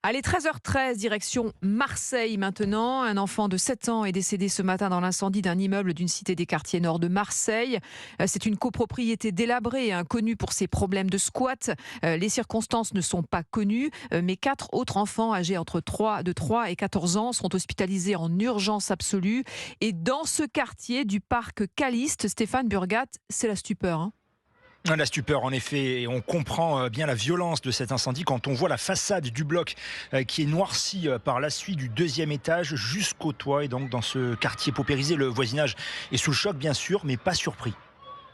Allez, 13h13, direction Marseille maintenant. Un enfant de 7 ans est décédé ce matin dans l'incendie d'un immeuble d'une cité des quartiers nord de Marseille. C'est une copropriété délabrée, connue pour ses problèmes de squat. Les circonstances ne sont pas connues, mais 4 autres enfants âgés de 3 et 14 ans sont hospitalisés en urgence absolue. Et dans ce quartier du parc Calyste, Stéphane Burgat, c'est la stupeur. La stupeur, en effet, et on comprend bien la violence de cet incendie quand on voit la façade du bloc qui est noircie par la suite du 2e étage jusqu'au toit. Et donc dans ce quartier paupérisé, le voisinage est sous le choc bien sûr, mais pas surpris.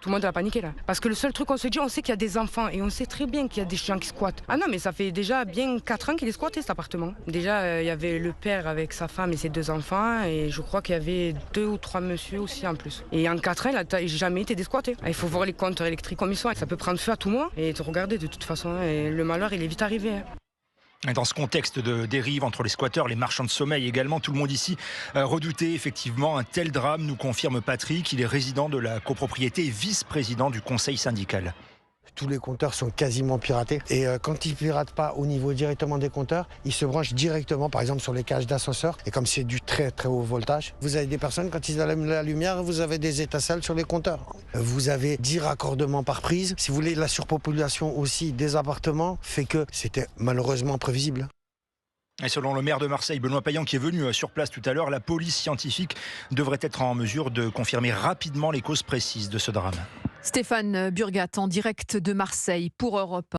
Tout le monde a paniqué là. Parce que le seul truc qu'on se dit, on sait qu'il y a des enfants et on sait très bien qu'il y a des gens qui squattent. Ah non, mais ça fait déjà bien 4 ans qu'il est squatté cet appartement. Déjà, il y avait le père avec sa femme et ses 2 enfants et je crois qu'il y avait 2 ou 3 messieurs aussi en plus. Et en 4 ans, il n'a jamais été squatté. Il faut voir les compteurs électriques comme ils sont. Ça peut prendre feu à tout moment et te regarder de toute façon. Et le malheur, il est vite arrivé. Et dans ce contexte de dérive entre les squatteurs, les marchands de sommeil également, tout le monde ici redoutait effectivement un tel drame, nous confirme Patrick. Il est résident de la copropriété et vice-président du conseil syndical. Tous les compteurs sont quasiment piratés et quand ils ne piratent pas au niveau directement des compteurs, ils se branchent directement par exemple sur les cages d'ascenseur et comme c'est du très très haut voltage, vous avez des personnes quand ils allument la lumière, vous avez des étincelles sur les compteurs. Vous avez 10 raccordements par prise. Si vous voulez, la surpopulation aussi des appartements fait que c'était malheureusement prévisible. Et selon le maire de Marseille, Benoît Payan, qui est venu sur place tout à l'heure, la police scientifique devrait être en mesure de confirmer rapidement les causes précises de ce drame. Stéphane Burgat en direct de Marseille pour Europe 1.